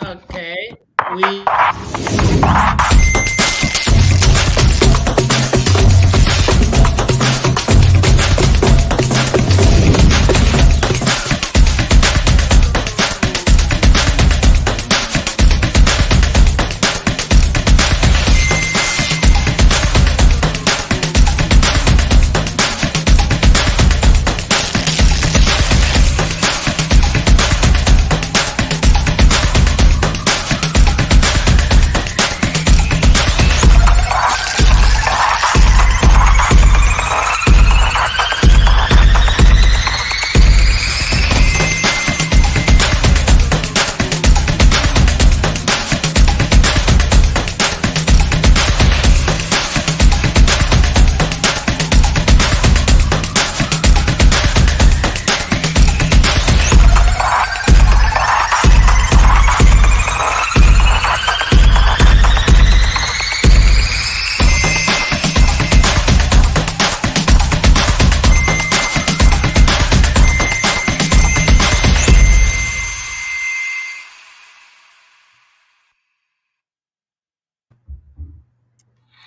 Okay. We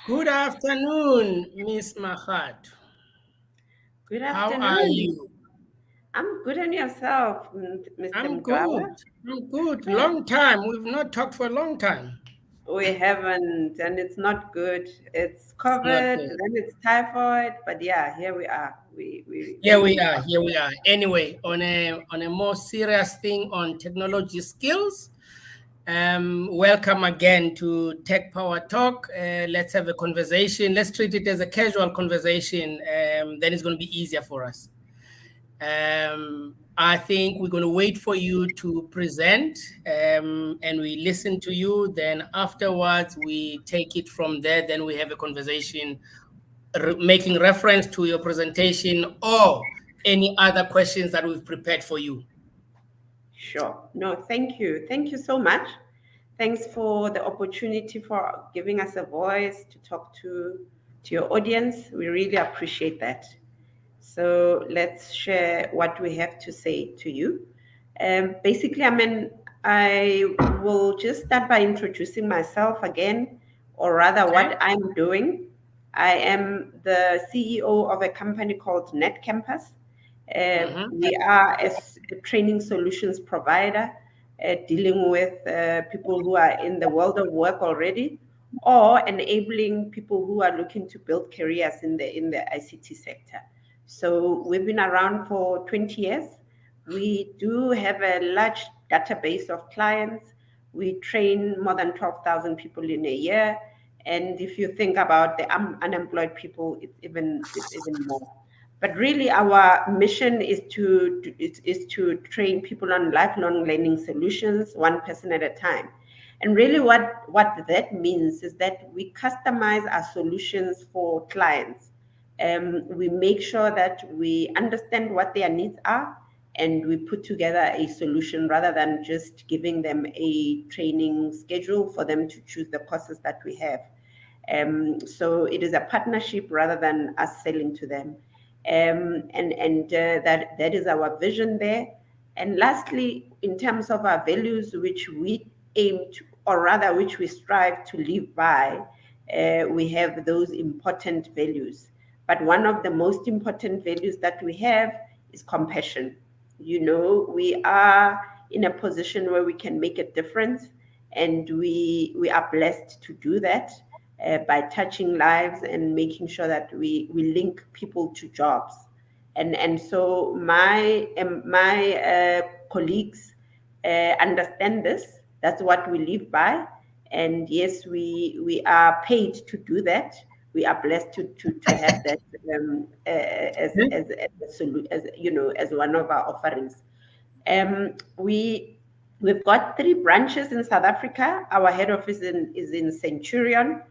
Good afternoon, Miss Mahat. Good How are afternoon. you? I'm good on yourself, Mr. I'm Mdwawa. good. I'm good. Yeah, Long time. We've not talked for a long time. we haven't, and it's not good. It's It's not COVID, good. then it's typhoid, but yeah, here we are. We Here thank we you. are. Here we are. Anyway, on a more serious thing on technology skills. Welcome again to Tech Power Talk. Let's have a conversation. Let's treat it as a casual conversation. Then it's going to be easier for us. I think we're going to wait for you to present and we listen to you. Then afterwards, we take it from there. Then we have a conversation making reference to your presentation or any other questions that we've prepared for you. Sure. No, thank you. Thank you so much. Thanks for the opportunity for giving us a voice to talk to your audience. We really appreciate that. So let's share what we have to say to you. Basically, I will just start by introducing myself again, or rather, Okay. what I'm doing. I am the CEO of a company called NetCampus. Mm-hmm. We are a training solutions provider dealing with people who are in the world of work already or enabling people who are looking to build careers in the ICT sector. So we've been around for 20 years. We do have a large database of clients. We train more than 12,000 people in a year. And if you think about the unemployed people, it's even more. But really, our mission is to train people on lifelong learning solutions, one person at a time. And really, what that means is that we customize our solutions for clients. We make sure that we understand what their needs are and we put together a solution rather than just giving them a training schedule for them to choose the courses that we have. So it is a partnership rather than us selling to them. And that is our vision there. And lastly, in terms of our values, which we aim to, or rather, which we strive to live by, we have those important values. But one of the most important values that we have is compassion. We are in a position where we can make a difference, and we are blessed to do that by touching lives and making sure that we link people to jobs. And so my colleagues understand this. That's what we live by. And yes, we are paid to do that. We are blessed to have that as one of our offerings. We've got 3 branches in South Africa. Our head office is in Centurion,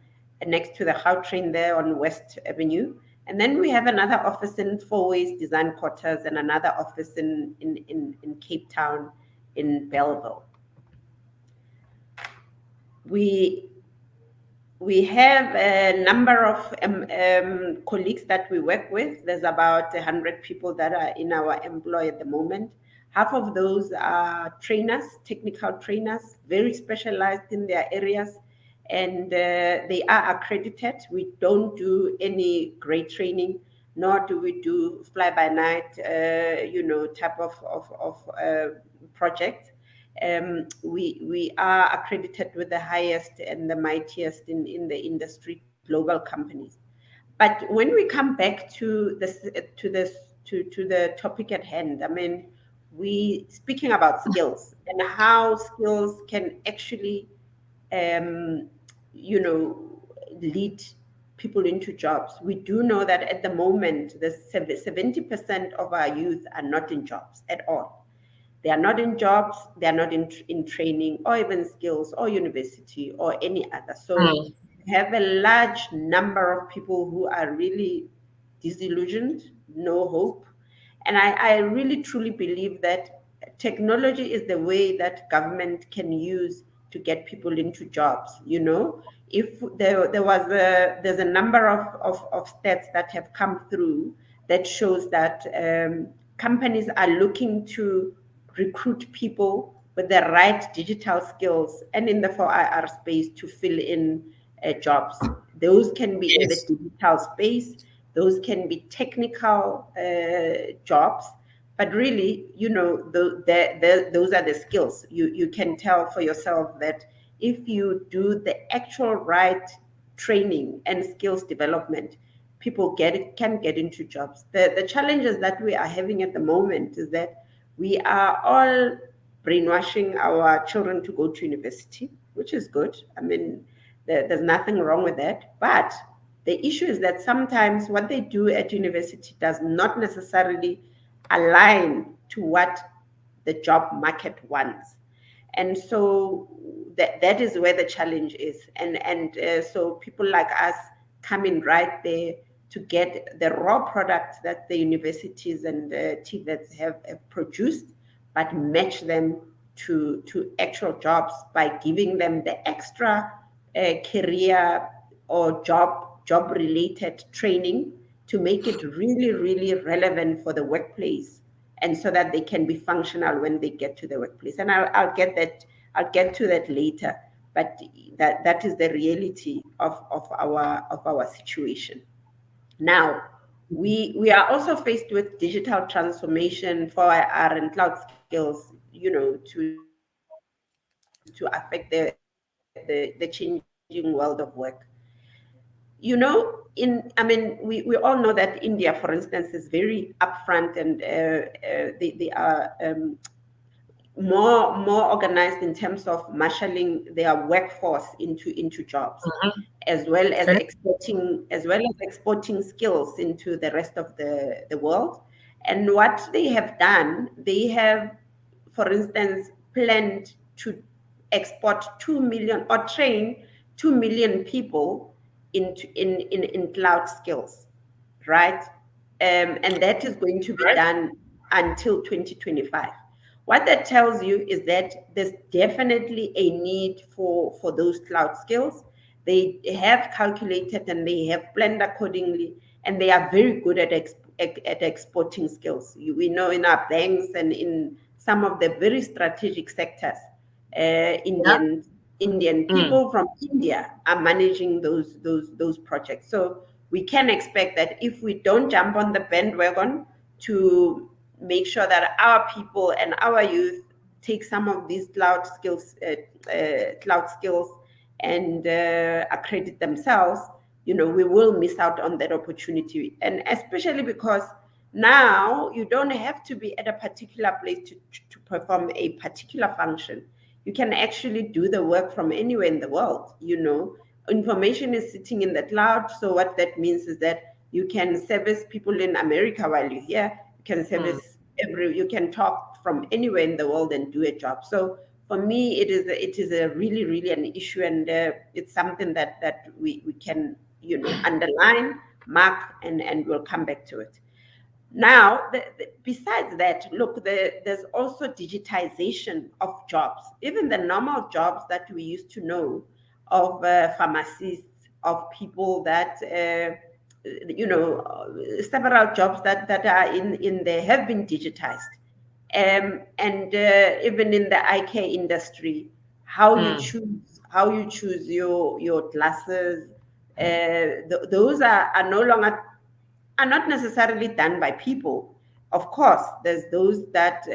next to the Gautrain there on West Avenue. And then we have another office in Fourways Design Quarters and another office in Cape Town in Belleville. We we have a number of colleagues that we work with. There's about 100 people that are in our employ at the moment. Half of those are trainers, technical trainers, very specialized in their areas, and they are accredited. We don't do any grade training, nor do we do fly by night, type of project. We are accredited with the highest and the mightiest in the industry, global companies. But when we come back to the topic at hand, I mean, we speaking about skills and how skills can actually, um, lead people into jobs. We do know that at the moment, the 70% of our youth are not in jobs at all. They are not in jobs, they are not in training or even skills or university or any other. So mm, we have a large number of people who are really disillusioned, no hope. And I really truly believe that technology is the way that government can use to get people into jobs. If there's a number of stats that have come through that shows that companies are looking to recruit people with the right digital skills and in the 4IR space to fill in jobs. Those can be in the yes, digital space, those can be technical jobs, but really, those are the skills. You can tell for yourself that if you do the actual right training and skills development, people can get into jobs. The challenges that we are having at the moment is that we are all brainwashing our children to go to university, which is good. I mean, there's nothing wrong with that. But the issue is that sometimes what they do at university does not necessarily align to what the job market wants. And so that is where the challenge is. And so people like us come in right there to get the raw product that the universities and TVETs have produced, but match them to actual jobs by giving them the extra career or job related training to make it really, really relevant for the workplace, and so that they can be functional when they get to the workplace. And I'll get to that later. But that is the reality of our situation. Now, we are also faced with digital transformation for our and cloud skills, to affect the changing world of work. We all know that India, for instance, is very upfront, and they are more organized in terms of marshaling their workforce into jobs, mhm, as well as okay, exporting skills into the rest of the world. And what they have done, they have, for instance, planned to export 2 million or train 2 million people in cloud skills, right? And that is going to be right, done until 2025. What that tells you is that there's definitely a need for those cloud skills. They have calculated and they have planned accordingly, and they are very good at exporting skills. We know in our banks and in some of the very strategic sectors, uh, yeah, Indian Indian mm, people from India are managing those projects. So we can expect that if we don't jump on the bandwagon to make sure that our people and our youth take some of these cloud skills and accredit themselves, we will miss out on that opportunity. And especially because now you don't have to be at a particular place to perform a particular function. You can actually do the work from anywhere in the world. Information is sitting in the cloud. So what that means is that you can service people in America while you're here. You can mm, you can talk from anywhere in the world and do a job. So for me, it is a really, really an issue, and it's something that we can underline, mark, and we'll come back to it. Now, besides that, look, there's also digitization of jobs, even the normal jobs that we used to know of pharmacists, of people that, several jobs that are in there have been digitized. And even in the eye care industry, how you Mm. choose your glasses, those are no longer, are not necessarily done by people. Of course, there's those that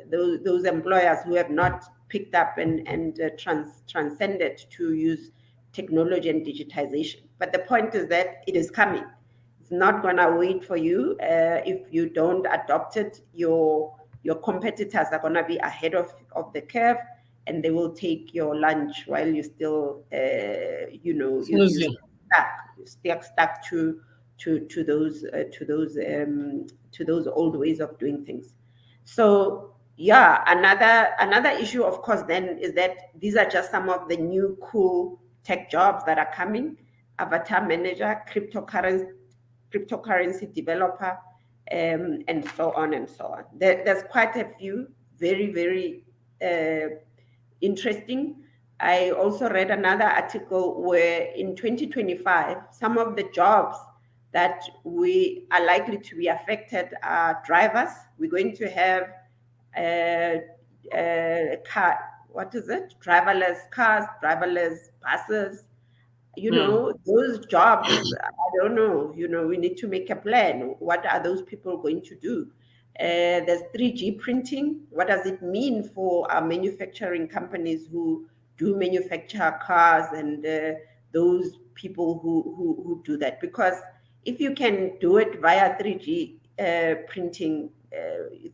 those employers who have not picked up and transcended to use technology and digitization. But the point is that it is coming. It's not gonna wait for you. If you don't adopt it, your competitors are gonna be ahead of the curve, and they will take your lunch while you still, you Snoozing. stuck to those old ways of doing things. So yeah, another issue, of course, then is that these are just some of the new cool tech jobs that are coming: avatar manager, cryptocurrency developer, and so on and so on. There's quite a few very, very interesting. I also read another article where in 2025, some of the jobs that we are likely to be affected are drivers. We're going to have car, what is it? Driverless cars, driverless buses. Mm. Those jobs, I don't know, we need to make a plan. What are those people going to do? There's 3G printing. What does it mean for our manufacturing companies who do manufacture cars, and those people who do that? Because if you can do it via 3G printing,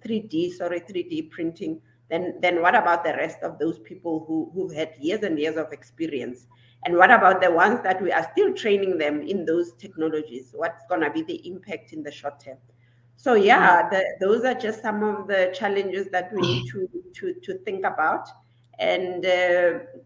3D printing, then what about the rest of those people who've had years and years of experience? And what about the ones that we are still training them in those technologies? What's going to be the impact in the short term? So Mm. yeah, those are just some of the challenges that we need to think about. And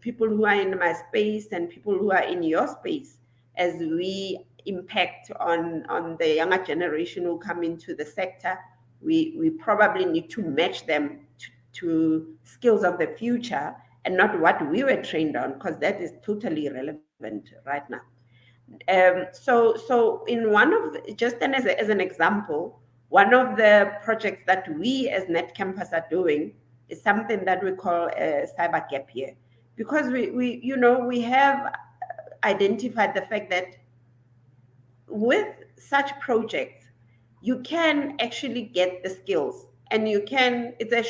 people who are in my space and people who are in your space, as we impact on the younger generation who come into the sector, we probably need to match them to skills of the future, and not what we were trained on, because that is totally irrelevant right now. So in one of just then as an example, one of the projects that we as Net Campus are doing is something that we call a cyber gap year, because we have identified the fact that with such projects, you can actually get the skills, and it's a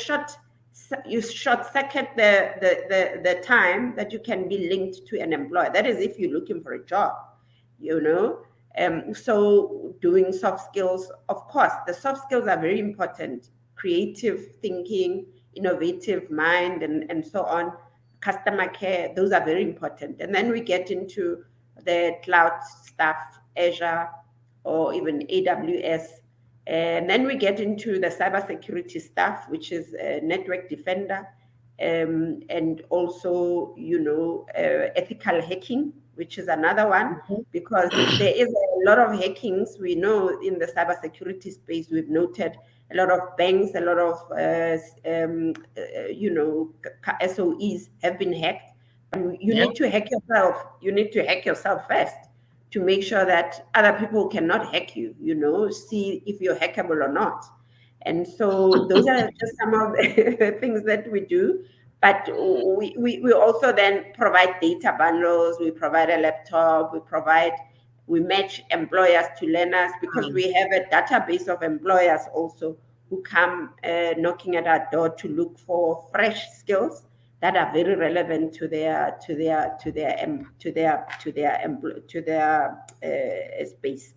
you short circuit the time that you can be linked to an employer. That is if you're looking for a job, you know. So doing soft skills, of course, the soft skills are very important: creative thinking, innovative mind, and so on, customer care. Those are very important. And then we get into the cloud stuff, Azure or even AWS. And then we get into the cybersecurity stuff, which is network defender, and also, ethical hacking, which is another one, because there is a lot of hackings. We know in the cybersecurity space, we've noted a lot of banks, a lot of, SOEs have been hacked. You Yeah. need to hack yourself. You need to hack yourself first to make sure that other people cannot hack you, see if you're hackable or not. And so those are just some of the things that we do. But we also then provide data bundles, we provide a laptop, we match employers to learners, because Mm. we have a database of employers also who come knocking at our door to look for fresh skills that are very relevant to their space.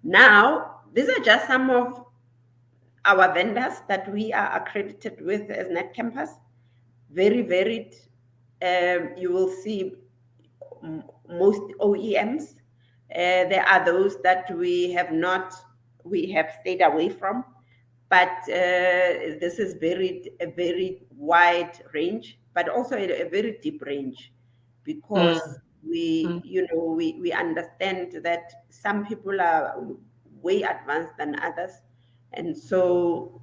Now, these are just some of our vendors that we are accredited with as Net Campus. Very varied. You will see most OEMs. There are those that we have stayed away from, but this is a very wide range, but also a very deep range, Mm. because we understand that some people are way advanced than others. And so,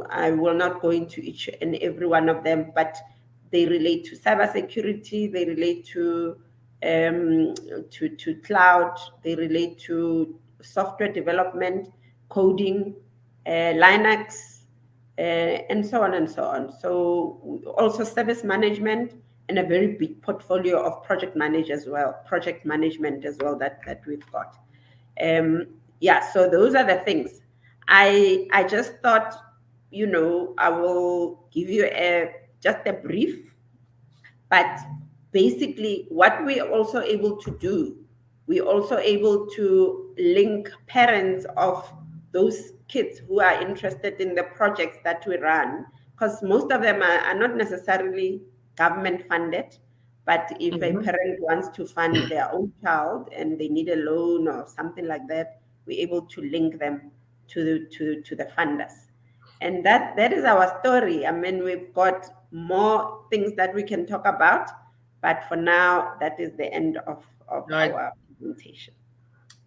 I will not go into each and every one of them, but they relate to cybersecurity, they relate to cloud, they relate to software development, coding, Linux, and so on and so on. So also service management and a very big portfolio of project management as well that we've got. Yeah, so those are the things. I just thought, I will give you a just a brief, but basically, what we're also able to do, we're also able to link parents of those kids who are interested in the projects that we run, because most of them are not necessarily government funded. But if a Mhm. parent wants to fund their own child and they need a loan or something like that, we're able to link them to the funders. And that is our story. I mean, we've got more things that we can talk about, but for now, that is the end of Right. our presentation.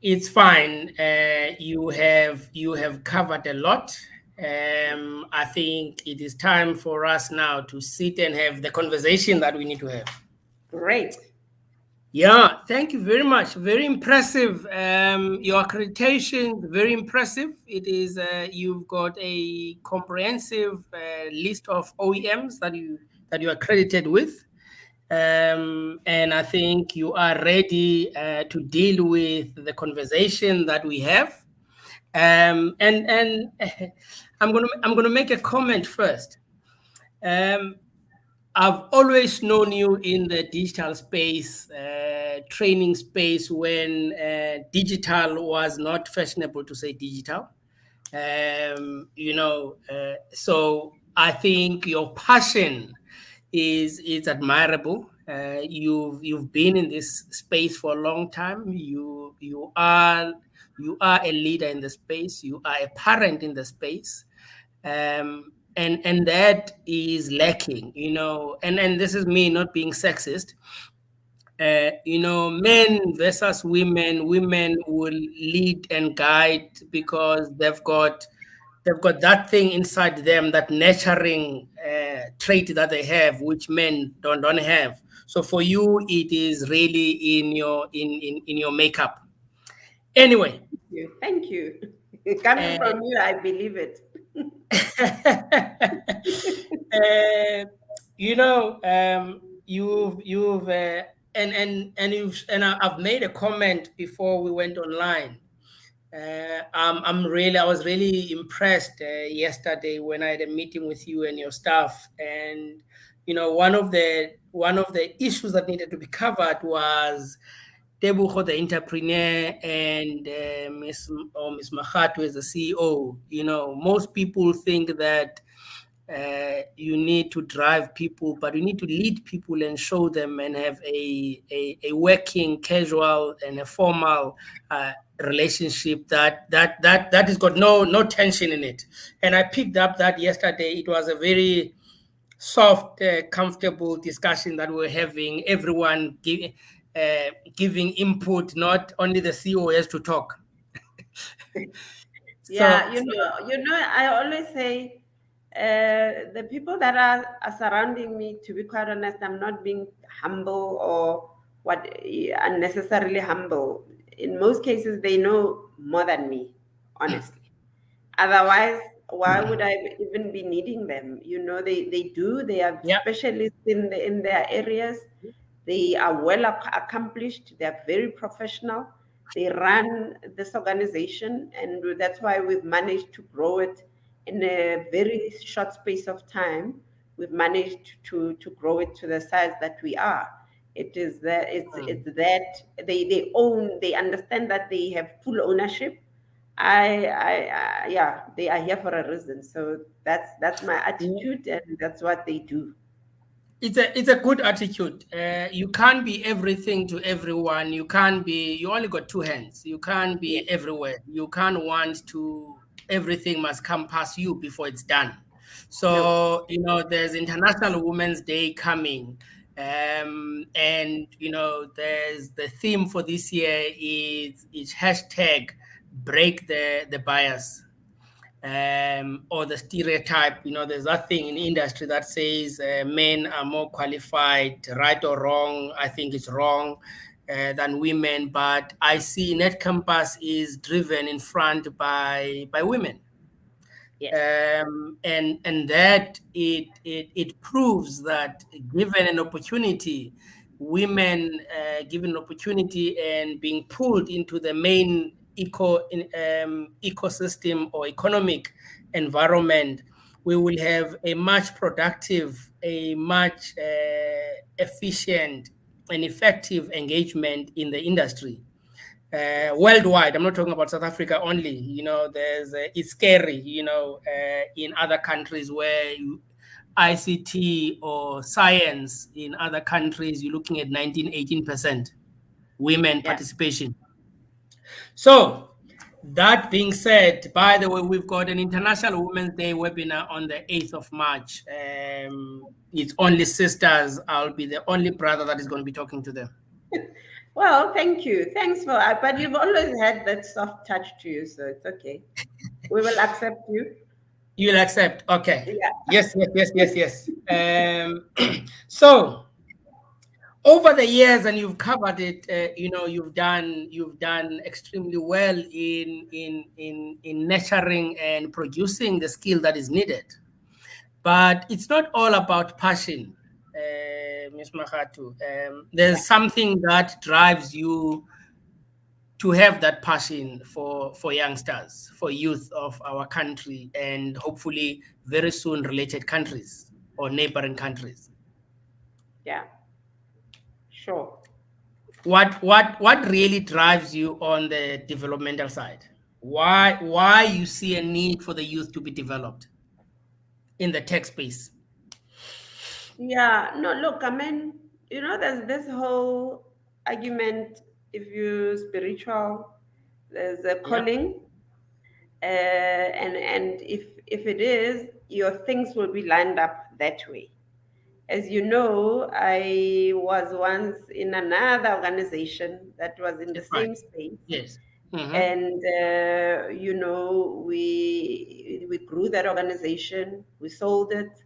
It's fine. You have covered a lot. I think it is time for us now to sit and have the conversation that we need to have. Great. Yeah, thank you very much. Very impressive. Your accreditation, very impressive. It is. You've got a comprehensive list of OEMs that you are accredited with, and I think you are ready to deal with the conversation that we have. And I'm gonna make a comment first. Um, I've always known you in the digital space, training space, when digital was not fashionable to say digital. So I think your passion is admirable. You've been in this space for a long time. You are a leader in the space. You are a parent in the space, and that is lacking. And this is me not being sexist. Men versus women. Women will lead and guide because they've got that thing inside them, that nurturing trait that they have, which men don't have. So for you, it is really in your makeup. Anyway, Thank you. Coming uh, from you, I believe it. uh, you've I've made a comment before we went online. I was really impressed yesterday when I had a meeting with you and your staff, and one of the issues that needed to be covered was Tebucho, the entrepreneur, and Miss Mahatu as the CEO. Most people think that you need to drive people, but you need to lead people and show them and have a working, casual, and a formal relationship that has got no tension in it. And I picked up that yesterday. It was a very soft, comfortable discussion that we're having. Everyone giving input, not only the CEO has to talk. So, Yeah, so I always say the people that are surrounding me, to be quite honest, I'm not being humble or what unnecessarily humble. In most cases, they know more than me, honestly. Otherwise, why would I even be needing them? They do. They are yeah. specialists in their areas. They are well accomplished. They are very professional. They run this organization, and that's why we've managed to grow it in a very short space of time. We've managed to grow it to the size that we are. It is that it's that they understand that they have full ownership. Yeah, they are here for a reason. So that's my Mm. attitude, and that's what they do. It's a good attitude. You can't be everything to everyone. You only got two hands. You can't Yeah, be everywhere. You can't want to, everything must come past you before it's done. no. So, there's International Women's Day coming. And, there's the theme for this year is hashtag break the bias, or the stereotype. There's that thing in industry that says men are more qualified, right or wrong. I think it's wrong, than women, but I see Net Campus is driven in front by women. Yes. And that it proves that given an opportunity, women given an opportunity and being pulled into the main ecosystem or economic environment, we will have a much productive, a much efficient and effective engagement in the industry worldwide. I'm not talking about South Africa only. There's it's scary. In other countries where ICT or science in other countries, you're looking at 19-18% women Yeah. participation. So that being said, by the way, we've got an International Women's Day webinar on the 8th of March. It's only sisters. I'll be the only brother that is going to be talking to them. Well, thank you. Thanks for, but you've always had that soft touch to you, so it's okay. We will accept you. You'll accept. Okay. Yeah. Yes, yes, yes, yes, yes. So over the years, and you've covered it, you've done extremely well in nurturing and producing the skill that is needed. But it's not all about passion, Ms. Mahatu. Yeah. There's something that drives you to have that passion for youngsters, for youth of our country, and hopefully very soon related countries or neighboring countries. Yeah. Sure. What really drives you on the developmental side? Why you see a need for the youth to be developed in the tech space? Yeah. No, look, I mean, there's this whole argument, if you're spiritual, there's a Yeah. calling, and if it is, your things will be lined up that way. As you know, I was once in another organization that was in the That's right. same space, Yes. Mm-hmm. and we grew that organization, we sold it,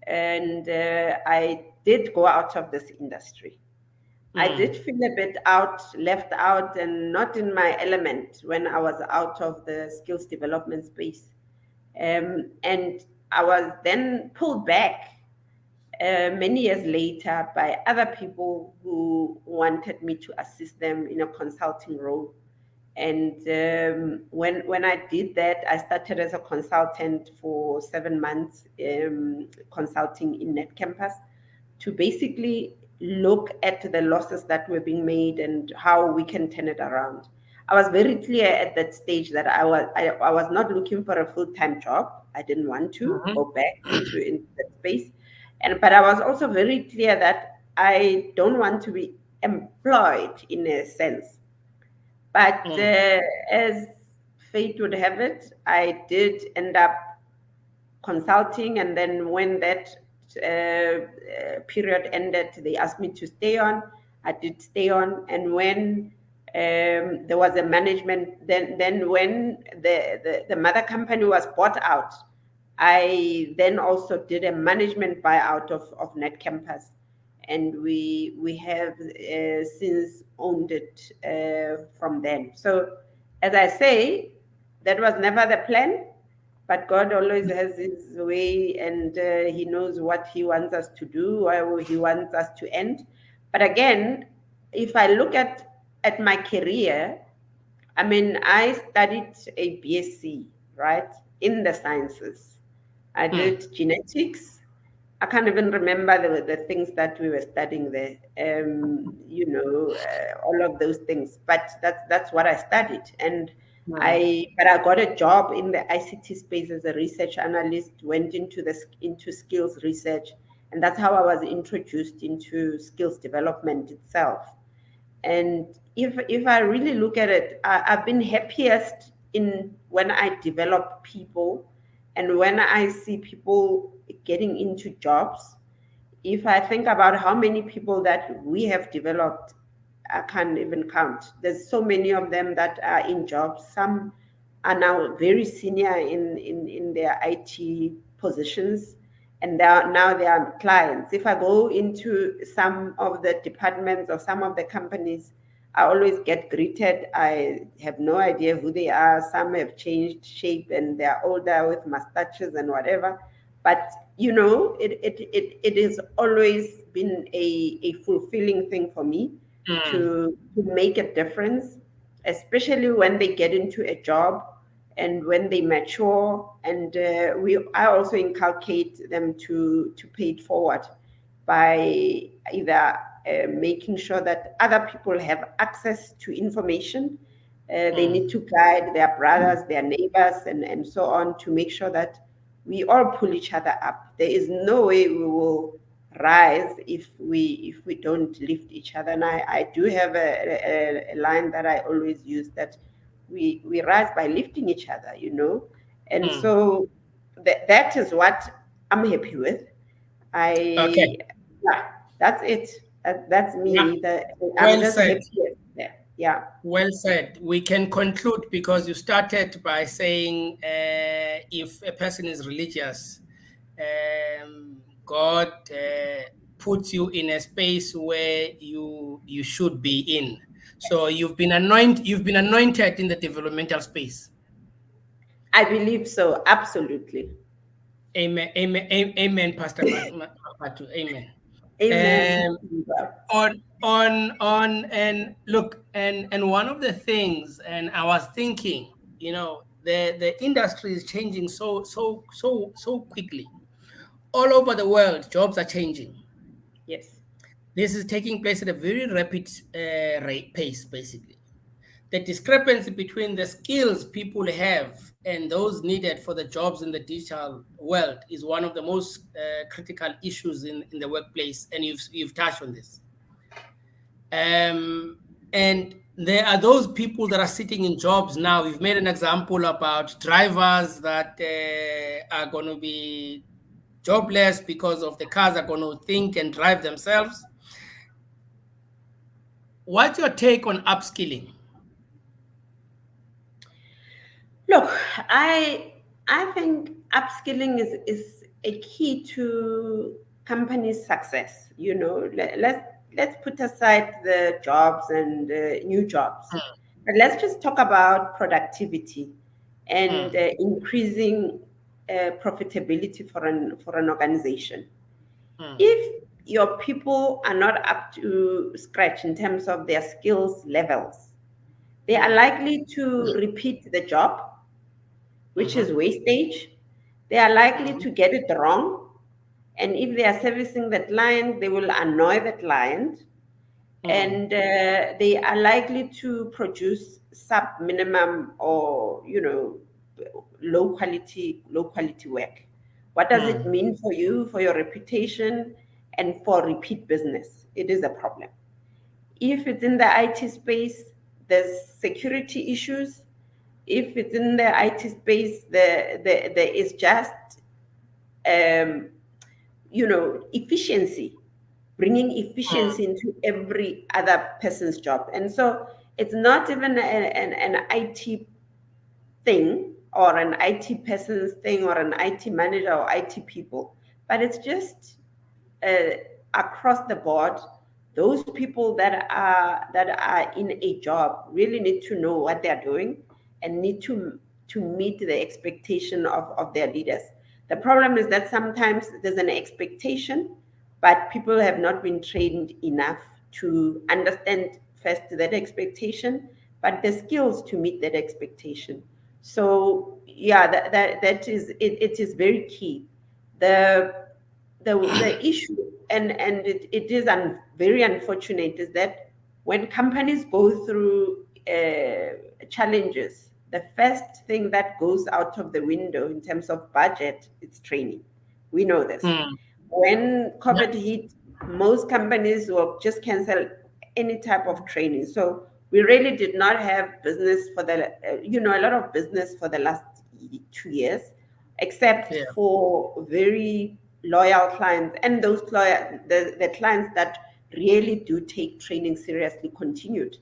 and I did go out of this industry. I did Mm. feel a bit out, left out, and not in my element when I was out of the skills development space. And I was then pulled back many years later by other people who wanted me to assist them in a consulting role. And when I did that, I started as a consultant for 7 months, consulting in Net Campus to basically look at the losses that were being made and how we can turn it around. I was very clear at that stage that I was not looking for a full-time job. I didn't want to Mm-hmm. go back into that space. But I was also very clear that I don't want to be employed in a sense. But Mm. as fate would have it, I did end up consulting, and then when that period ended, they asked me to stay on. I did stay on, and when there was a management, then when the mother company was bought out, I then also did a management buyout of Net Campus, and we have since owned it from then. So, as I say, that was never the plan, but God always has His way, and He knows what He wants us to do, or He wants us to end. But again, if I look at my career, I mean, I studied a BSc, right, in the sciences. I Mm. did genetics. I can't even remember the things that we were studying there. All of those things. But that's what I studied, and Mm. but I got a job in the ICT space as a research analyst. Went into skills research, and that's how I was introduced into skills development itself. And if I really look at it, I've been happiest in when I develop people and when I see people getting into jobs. If I think about how many people that we have developed, I can't even count. There's so many of them that are in jobs. Some are now very senior in their IT positions, and now they are clients. If I go into some of the departments or some of the companies, I always get greeted. I have no idea who they are. Some have changed shape and they're older with mustaches and whatever. But it has always been a fulfilling thing for me mm, to make a difference, especially when they get into a job and when they mature. And I also inculcate them to pay it forward by either making sure that other people have access to information. They need mm, to guide their brothers, their neighbors, and so on, to make sure that we all pull each other up. There is no way we will rise if we don't lift each other. And I do have a line that I always use, that we rise by lifting each other. And mm. so that is what I'm happy with. Okay. I Yeah, that's it. That's Yeah. me. I'm Well just said. happy with that. Yeah. Well said. We can conclude because you started by saying if a person is religious, God puts you in a space where you should be in. So you've been anointed in the developmental space. I believe so. Absolutely. Amen. Amen. Amen, Pastor Patu. Amen. Amen. Um, and look, and one of the things, and I was thinking, the industry is changing so quickly all over the world. Jobs are changing. Yes. This is taking place at a very rapid rate pace, basically. The discrepancy between the skills people have and those needed for the jobs in the digital world is one of the most critical issues in the workplace, and you've touched on this. And there are those people that are sitting in jobs now. We've made an example about drivers that are going to be jobless because of the cars are going to think and drive themselves. What's your take on upskilling? Look, I think upskilling is a key to companies' success. Let's put aside the jobs and new jobs, but let's just talk about productivity and Mm, increasing profitability for an organization. mm, If your people are not up to scratch in terms of their skills levels, they are mm, likely to repeat the job, which is mhm, wastage. They are likely mhm, to get it wrong. And if they are servicing the client, they will annoy the client. mm, And they are likely to produce sub minimum, or low quality work. What does it mm, mean for you, for your reputation, and for repeat business? It is a problem. If it's in the IT space, there's security issues. If it's in the IT space, there is just um, efficiency, bringing mm, efficiency into every other person's job. And so it's not even an IT thing, or an IT person's thing, or an IT manager or IT people, but it's just uh, across the board. Those people that are in a job really need to know what they're doing, and need to meet the expectation of their leaders. The problem is that sometimes there's an expectation, but people have not been trained enough to understand first that expectation, but the skills to meet that expectation. So yeah, that is it is very key. The the the issue, and it is very unfortunate, is that when companies go through challenges, the first thing that goes out of the window in terms of budget, it's training. We know this. mm. When Yeah, COVID hit, most companies will just cancel any type of training. So we really did not have business for a lot of business for the last 2 years, except yeah. for very loyal clients, and those the clients that really do take training seriously continued.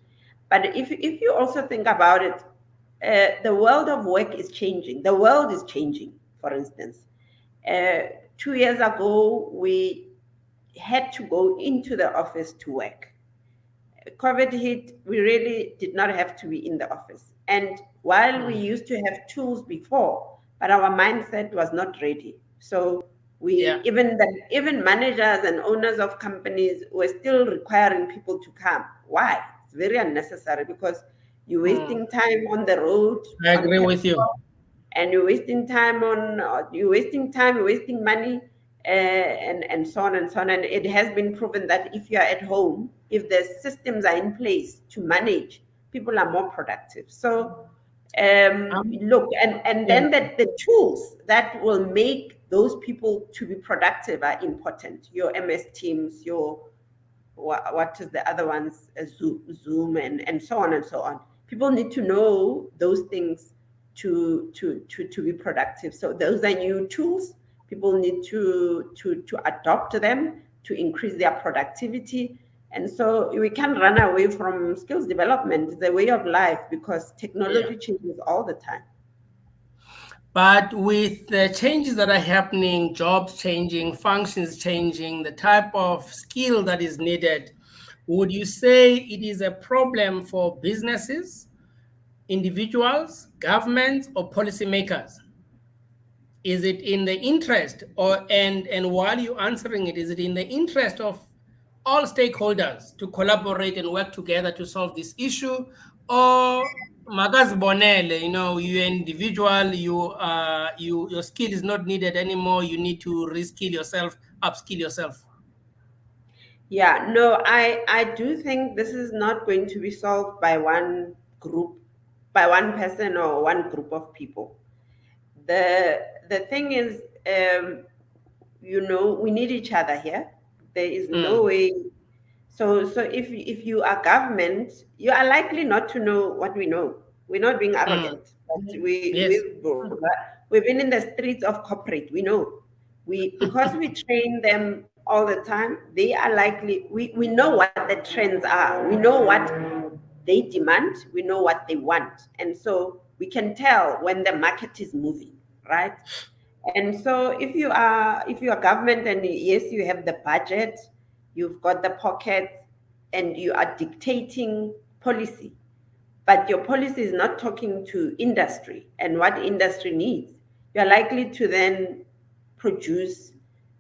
But if you also think about it, the world of work is changing. The world is changing. For instance, 2 years ago, we had to go into the office to work. COVID hit, we really did not have to be in the office. And while we used to have tools before, but our mindset was not ready. So Yeah. even managers and owners of companies were still requiring people to come. Why? It's very unnecessary because you're Mm. wasting time on the road, I on agree with you. petrol, and you're wasting time, you're wasting money, and so on and so on. And it has been proven that if you're at home, if the systems are in place to manage, people are more productive. So Um, look, and yeah. then the tools that will make those people to be productive are important. Your MS Teams, your what is the other ones, Zoom, and so on and so on. People need to know those things to be productive. So those are new tools. People need to adopt them to increase their productivity. And so we can't run away from skills development. It's a way of life because Yeah. technology changes all the time. But with the changes that are happening, jobs changing, functions changing, the type of skill that is needed, would you say it is a problem for businesses, individuals, governments, or policymakers? Is it in the interest, or and while you're answering it, is it in the interest of all stakeholders to collaborate and work together to solve this issue? Or Magas Bonele, you individual, your skill is not needed anymore, you need to reskill yourself, upskill yourself. Yeah, no, I do think this is not going to be solved by one group, by one person or one group of people. The thing is, we need each other here. There is no Mm, way. So if you are government, you are likely not to know what we know. We're not being mm, arrogant, but yes. we've been in the streets of corporate. We know. Because we train them all the time, they are likely, we know what the trends are. We know what they demand, we know what they want. And so we can tell when the market is moving, right? And so if you are government, and yes, you have the budget, you've got the pockets, and you are dictating policy, but your policy is not talking to industry and what industry needs, you're likely to then produce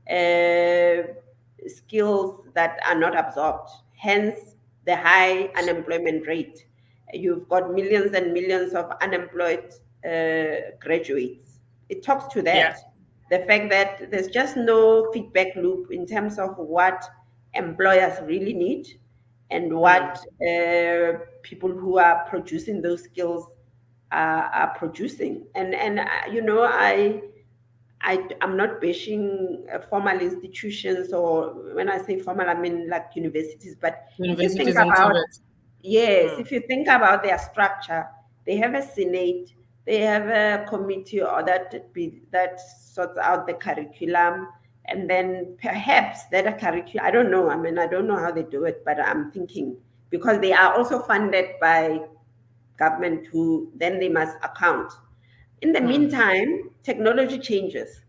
uh, skills that are not absorbed, hence the high unemployment rate. You've got millions and millions of unemployed graduates. It talks to Yeah. that. The fact that there's just no feedback loop in terms of what employers really need and Mm, what people who are producing those skills are producing. I'm not bashing formal institutions, or when I say formal, I mean like universities. But if you think universities and about, TVETs. yes, Mm, if you think about their structure, they have a senate, they have a committee or that sorts out the curriculum, and then perhaps that a curriculum. I don't know. I mean, I don't know how they do it, but I'm thinking because they are also funded by government, who then they must account. In the mm, meantime, technology changes.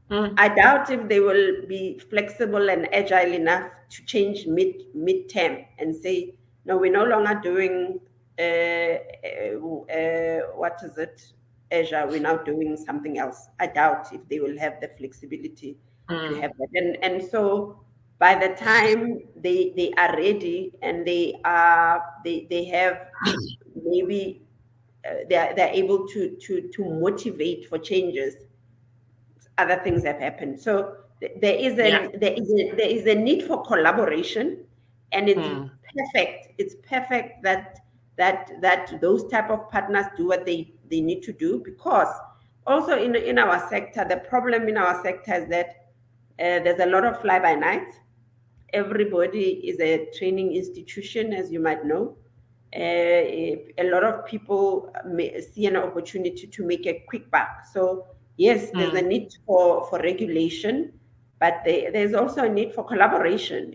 mm, I doubt if they will be flexible and agile enough to change mid-term and say, no, we're no longer doing what is it, Azure. We're now doing something else. I doubt if they will have the flexibility to mm. have that. And so by the time they are ready, and they have maybe they're able to motivate for changes, other things have happened. So Yeah. there is a need for collaboration, and Mm, it's perfect that those type of partners do what they need to do, because also in our sector, the problem in our sector is that there's a lot of fly by night. Everybody is a training institution, as you might know. A lot of people may see an opportunity to make a quick buck. So yes, there's a mm, need for regulation, but there's also a need for collaboration,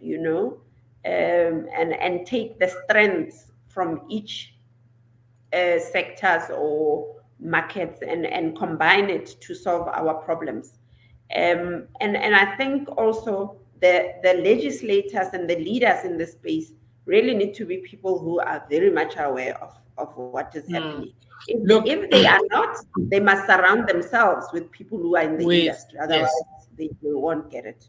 and take the strengths from each sectors or markets, and combine it to solve our problems. And I think also the legislators and the leaders in this space really need to be people who are very much aware of what is happening. Mm. If Look, they are not, they must surround themselves with people who are in the with industry. yes, Otherwise, they won't get it.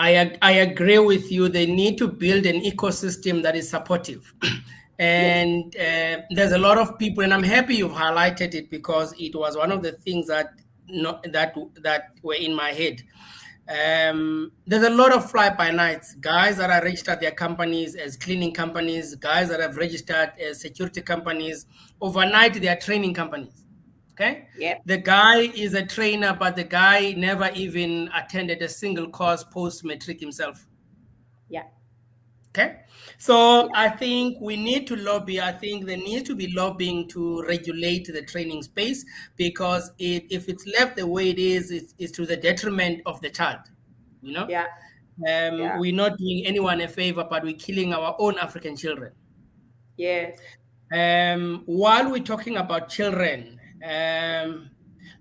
I agree with you. They need to build an ecosystem that is supportive. Yes. And there's a lot of people, and I'm happy you've highlighted it because it was one of the things that that were in my head. There's a lot of fly by nights guys that are registered their companies as cleaning companies, guys that have registered as security companies. Overnight, they are training companies. Okay, Yep. the guy is a trainer, but the guy never even attended a single course post matric himself. Yeah. Okay, so Yeah. I think we need to lobby. I think there needs to be lobbying to regulate the training space because if it's left the way it is, it's to the detriment of the child. You know, Yeah. Yeah. we're not doing anyone a favor, but we're killing our own African children. Yes. While we're talking about children,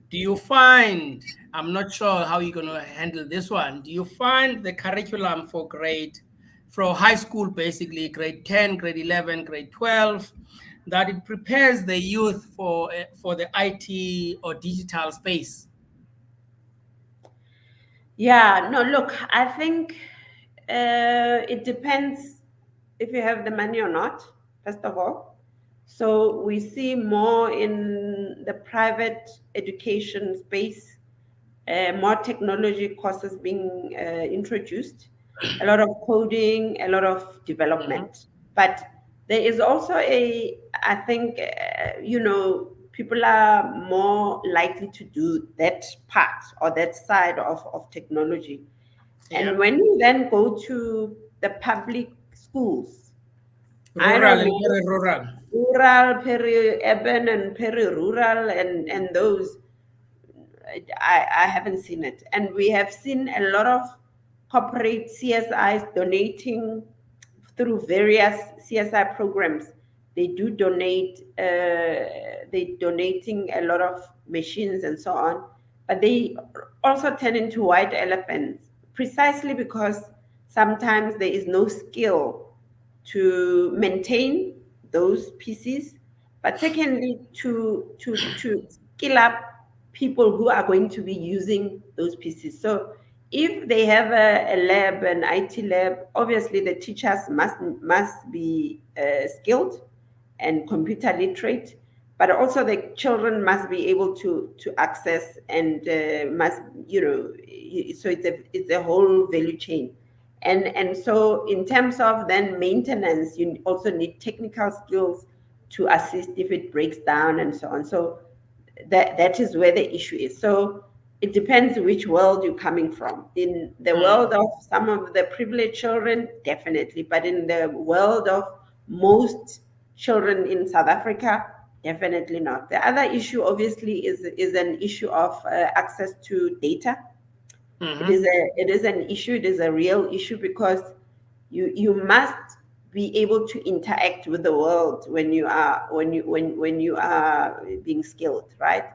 do you find, I'm not sure how you're going to handle this one, do you find the curriculum for for high school, basically grade 10, grade 11, grade 12, that it prepares the youth for the IT or digital space? Yeah, no, look, I think it depends if you have the money or not, first of all. So we see more in the private education space, more technology courses being introduced, a lot of coding, a lot of Mhm. development. But there is also I think, people are more likely to do that part or that side of technology. And Yeah. when you then go to the public schools, I Rural don't and know, peri-rural. rural, peri-urban, and peri-rural, and those, I haven't seen it. And we have seen a lot of corporate CSIs donating through various CSI programs. They do donate, they donating a lot of machines and so on, but they also turn into white elephants precisely because sometimes there is no skill to maintain those PCs, but secondly, to skill up people who are going to be using those PCs. So if they have a lab, an IT lab, obviously the teachers must be skilled and computer literate, but also the children must be able to access and must, so it's a whole value chain. And so in terms of then maintenance, you also need technical skills to assist if it breaks down and so on. So that is where the issue is. So it depends which world you're coming from. In the Mm. world of some of the privileged children, definitely, but in the world of most children in South Africa, definitely not. The other issue, obviously, is an issue of access to data. Mhm. It is an issue. It is a real issue because you must be able to interact with the world when you are when you are being skilled, right?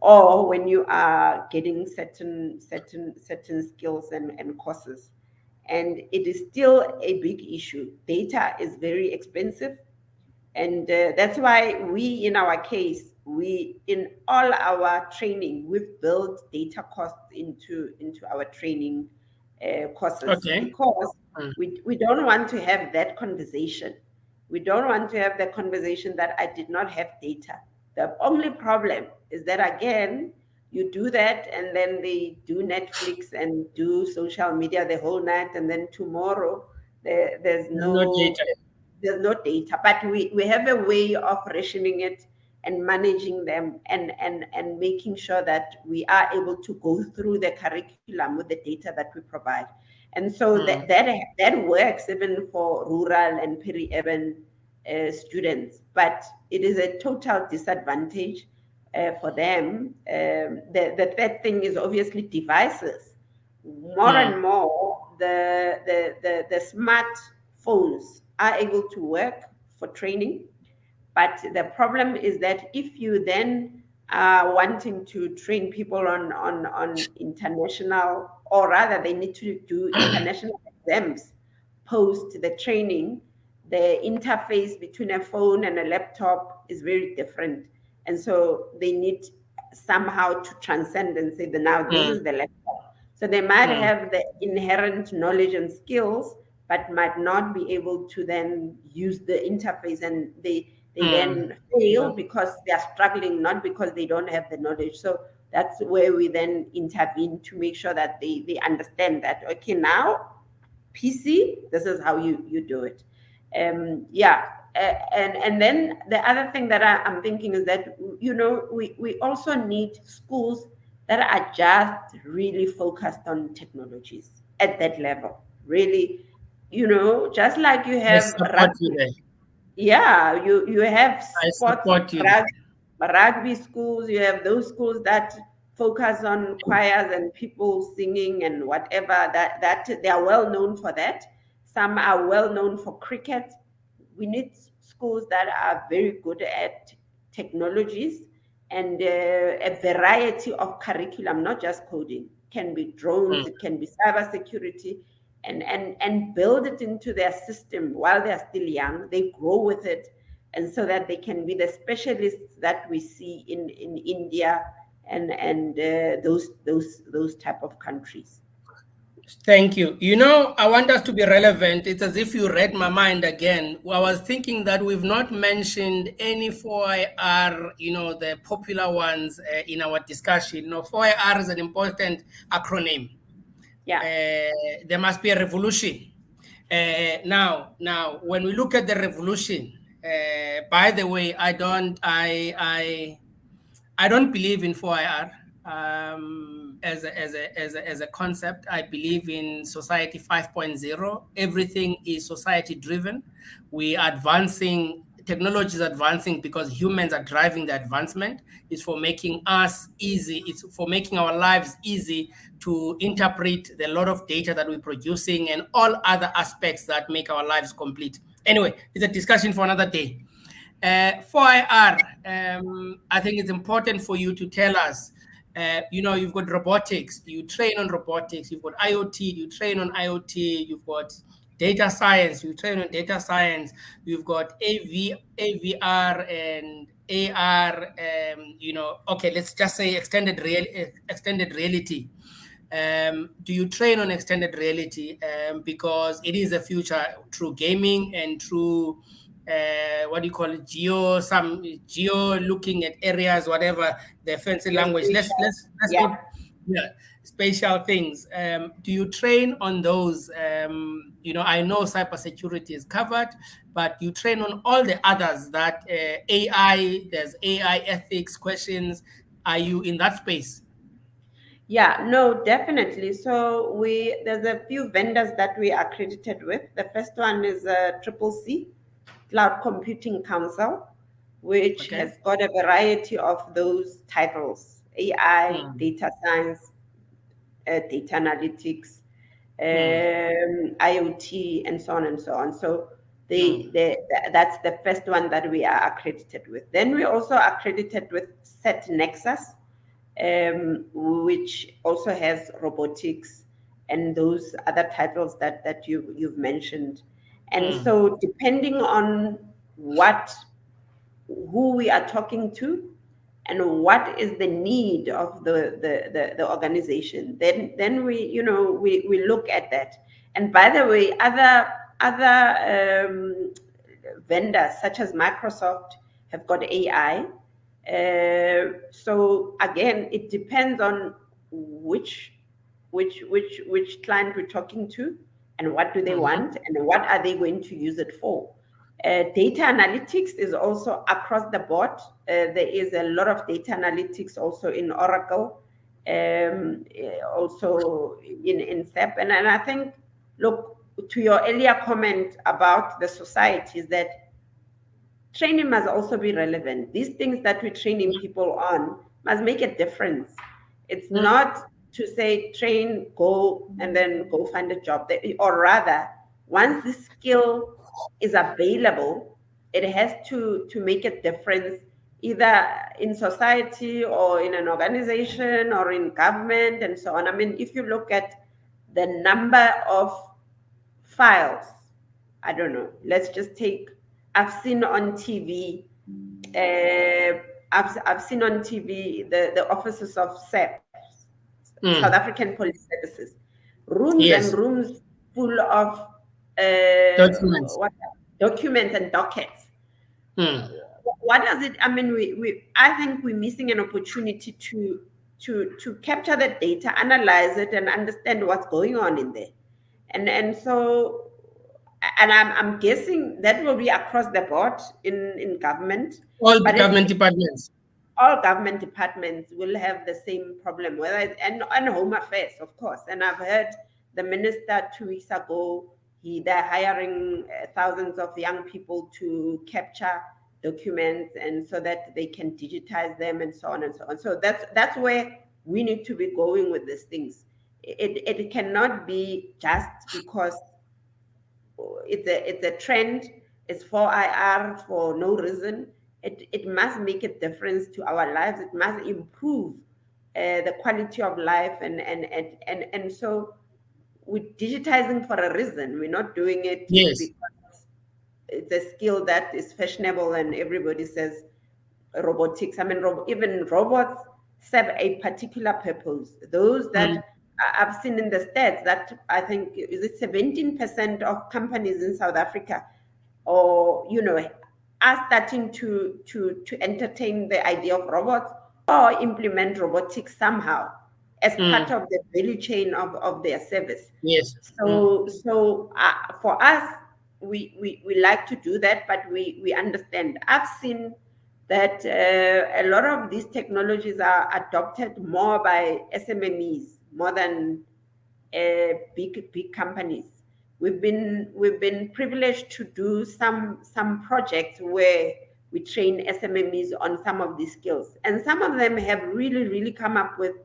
Or when you are getting certain skills and courses. And it is still a big issue. Data is very expensive, and that's why we, in our case, we in all our training, we've built data costs into our training courses, Okay. because Mm. we don't want to have that conversation. We don't want to have the conversation that I did not have data. The only problem is that, again, you do that and then they do Netflix and do social media the whole night, and then tomorrow there's There's no no data. data. But we have a way of rationing it and managing them, and making sure that we are able to go through the curriculum with the data that we provide. And so Mm. that works even for rural and peri-urban students, but it is a total disadvantage for them. The third thing is obviously devices. More Mm. and more, the smartphones are able to work for training, but the problem is that if you then are wanting to train people on international, or rather they need to do international exams post the training, the interface between a phone and a laptop is very different. And so they need somehow to transcend and say that now this mm, is the laptop. So they might mm, have the inherent knowledge and skills, but might not be able to then use the interface, and they mm. then fail Mm. because they are struggling, not because they don't have the knowledge. So that's where we then intervene to make sure that they understand that, okay, now PC, this is how you do it. Yeah. And then the other thing that I'm thinking is that, we also need schools that are just really focused on technologies at that level. Really, just like you I have support you rugby. there. Yeah, you have I sports, support you there. rugby schools. You have those schools that focus on choirs and people singing and whatever. That they are well known for that. Some are well known for cricket. We need schools that are very good at technologies and a variety of curriculum, not just coding. It can be Mm. drones, it can be cybersecurity, and build it into their system while they're still young. They grow with it, and so that they can be the specialists that we see in India and those type of countries. Thank you. I want us to be relevant. It's as if you read my mind again. I was thinking that we've not mentioned any 4IR, the popular ones in our discussion. 4IR is an important acronym. Yeah. There must be a revolution. Now, when we look at the revolution, by the way, I don't believe in 4IR as a concept. I believe in society 5.0. Everything is society driven. We are advancing, technology is advancing because humans are driving the advancement. It's for making us easy, it's for making our lives easy to interpret the lot of data that we're producing and all other aspects that make our lives complete. Anyway, it's a discussion for another day. 4IR, I think it's important for you to tell us. You've got robotics, you train on robotics, you've got IoT, you train on IoT, you've got data science, you train on data science, you've got AVR and AR, okay, let's just say extended reality. Do you train on extended reality? Because it is the future through gaming and through what do you call it, geo looking at areas, whatever the fancy language. Geospatial. Let's Yeah. not, yeah, spatial things. Do you train on those? I know cybersecurity is covered, but you train on all the others that AI, there's AI ethics questions. Are you in that space? Yeah, no, definitely. So there's a few vendors that we are accredited with. The first one is Triple C, Cloud Computing Council, which Okay. has got a variety of those titles: AI, Hmm. data science, data analytics, Hmm. IoT, and so on and so on. So Hmm. that's the first one that we are accredited with. Then we also accredited with Set Nexus, which also has robotics and those other titles that you've mentioned. And Hmm. so depending on who we are talking to and what is the need of the organization, then we look at that. And by the way, other vendors such as Microsoft have got AI. So again, it depends on which client we're talking to, and what do they Mhm. want, and what are they going to use it for. Data analytics is also across the board. There is a lot of data analytics also in Oracle, also in SAP. And I think, look, to your earlier comment about the societies, that training must also be relevant. These things that we're training people on must make a difference. It's Mm. not to say train, go, and then go find a job. Or rather, once the skill is available, it has to make a difference either in society or in an organization or in government and so on. I mean, if you look at the number of files I don't know. Let's just take. I've seen on TV. Uh, I've seen on TV the offices of SAPS, South Mm. African Police Services, rooms and Yes. rooms full of Documents. what documents and dockets. Mm. What does it? I mean, we I think we're missing an opportunity to capture the data, analyze it, and understand what's going on in there. And so, and I'm guessing that will be across the board in government, All but government departments. all government departments will have the same problem, whether and home affairs, of course. And I've heard the minister 2 weeks ago, they're hiring thousands of young people to capture documents and so that they can digitize them and so on and so on. So that's where we need to be going with these things. It cannot be just because it's a trend. It's for IR for no reason. It must make a difference to our lives. It must improve the quality of life, and so we're digitizing for a reason. We're not doing it Yes. because it's a skill that is fashionable and everybody says robotics. I mean, even robots serve a particular purpose. Those Mm. that I've seen in the stats that I think is it 17% of companies in South Africa, or are starting to entertain the idea of robots or implement robotics somehow as part Mm. of the value chain of their service. Yes. Mm. So for us, we like to do that, but we understand. I've seen that a lot of these technologies are adopted more by SMMEs more than big companies. We've been privileged to do some projects where we train SMMEs on some of these skills, and some of them have really come up with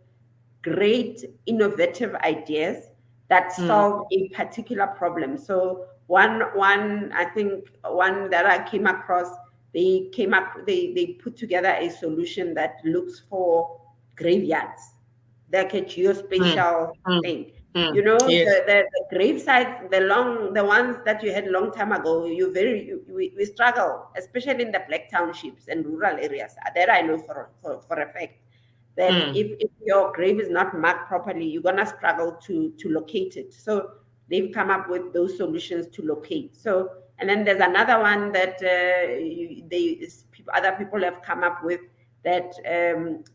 great innovative ideas that Mm. solve a particular problem. So one I think one that I came across, they put together a solution that looks for graveyards, like a Mm. geospatial Mm. thing. Mm. Yes. The grave sites, the ones that you had long time ago, we struggle, especially in the black townships and rural areas. That I know for a fact that Mm. if your grave is not marked properly, you're gonna struggle to locate it. So they've come up with those solutions to locate. So and then there's another one that other people have come up with that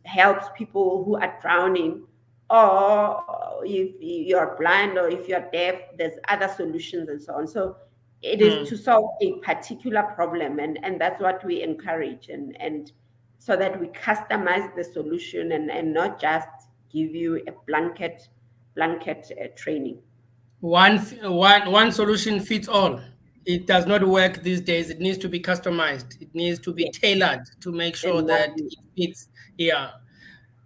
helps people who are drowning, or if you're blind or if you're deaf, there's other solutions and so on. So it is Mm. to solve a particular problem, and that's what we encourage, and so that we customize the solution and not just give you a blanket training. One solution fits all. It does not work these days. It needs to be customized. It needs to be Yeah, tailored to make sure that exactly. it fits. Yeah.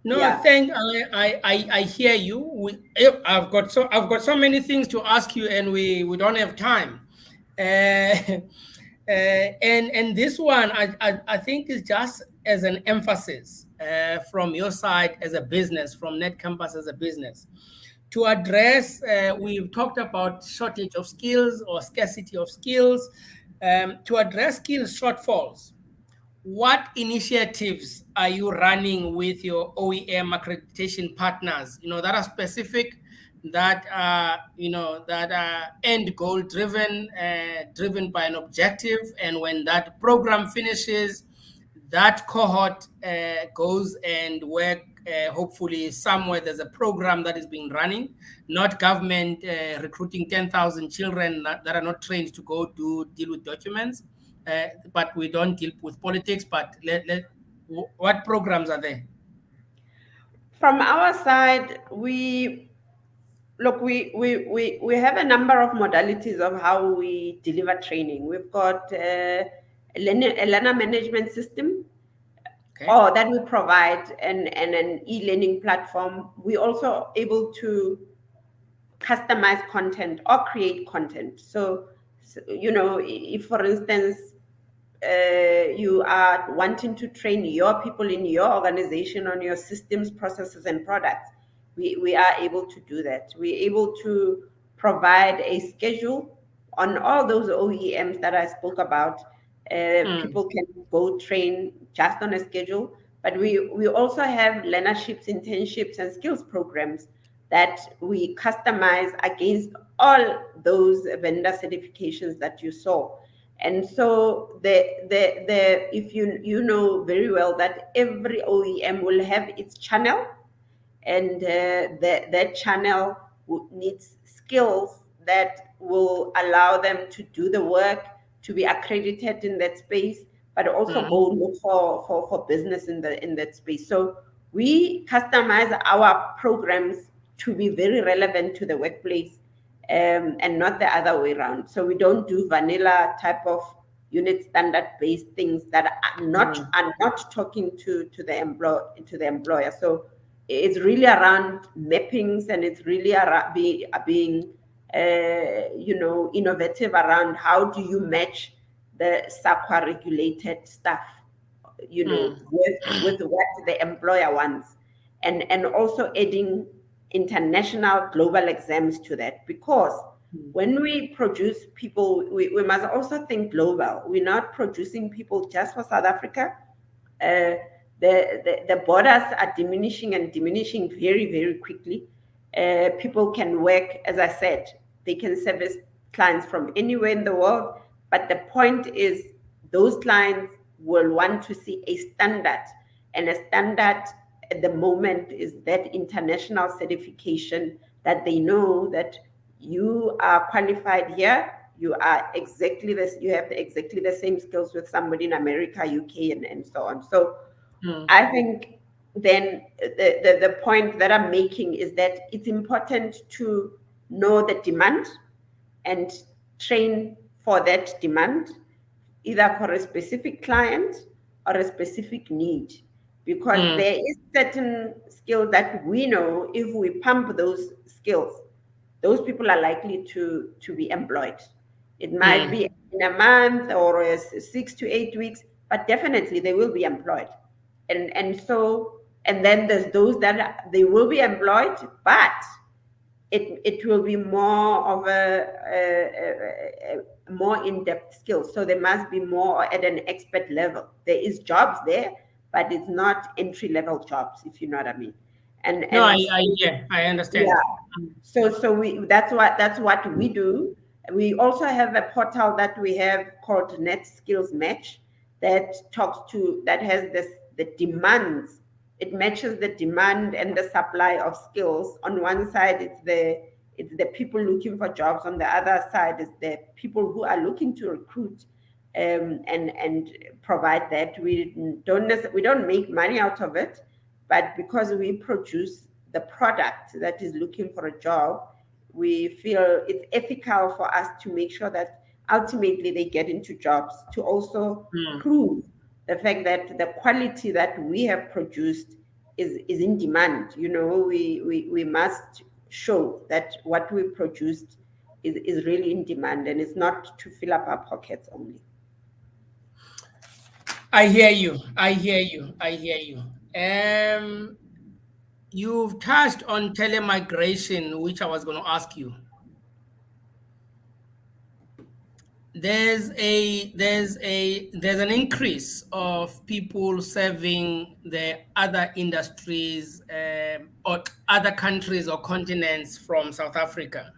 No, Yeah. thank. I hear you. I've got so many things to ask you, and we don't have time. And this one I think is just as an emphasis from your side as a business, from Net Campus as a business, to address. We've talked about shortage of skills or scarcity of skills. To address skills shortfalls, what initiatives are you running with your OEM accreditation partners, that are specific, that are, that are end goal driven, driven by an objective, and when that program finishes, that cohort goes and work, hopefully somewhere there's a program that is being running, not government recruiting 10,000 children that are not trained to go deal with documents. But we don't deal with politics. But what programs are there? From our side, we look, we have a number of modalities of how we deliver training. We've got a learner management system, Okay. or that we provide, and an e-learning platform. We also able to customize content or create content. So if for instance you are wanting to train your people in your organization on your systems, processes, and products, we are able to do that. We're able to provide a schedule on all those OEMs that I spoke about, mm, people can go train just on a schedule. But we also have learnerships, internships, and skills programs that we customize against all those vendor certifications that you saw. And so the if you know very well that every OEM will have its channel, and that channel needs skills that will allow them to do the work, to be accredited in that space, but also mm, go look for business in that space. So we customize our programs to be very relevant to the workplace, and not the other way around. So we don't do vanilla type of unit standard based things that mm, are not talking to the employer. So it's really around mappings, and it's really around being innovative around how do you match the SAQA regulated stuff, mm, with what the employer wants, and also adding international global exams to that, because mm, when we produce people, we must also think global. We're not producing people just for South Africa. The borders are diminishing and diminishing very, very quickly. People can work, as I said, they can service clients from anywhere in the world. But the point is, those clients will want to see a standard. And a standard at the moment is that international certification that they know that you are qualified here, you are exactly this, you have exactly the same skills with somebody in America, UK, and so on. So mm, I think then the point that I'm making is that it's important to know the demand and train for that demand, either for a specific client or a specific need. Because mm, there is certain skills that we know if we pump those skills, those people are likely to be employed. It might mm, be in a month or 6 to 8 weeks, but definitely they will be employed. And then there's those that they will be employed, but it will be more of a more in-depth skill. So there must be more at an expert level. There is jobs there, but it's not entry-level jobs, if you know what I mean. And no, and yeah, I understand. yeah, so we that's what we do. We also have a portal that we have called Net Skills Match, that has the demands. It matches the demand and the supply of skills. On one side, it's the people looking for jobs. On the other side, is the people who are looking to recruit, and provide that. We don't make money out of it, but because we produce the product that is looking for a job, we feel it's ethical for us to make sure that ultimately they get into jobs, to also Mm, prove the fact that the quality that we have produced is in demand. We must show that what we produced is really in demand, and it's not to fill up our pockets only. I hear you. I hear you. I hear you. You've touched on telemigration, which I was going to ask you. There's an increase of people serving the other industries, or other countries or continents from South Africa.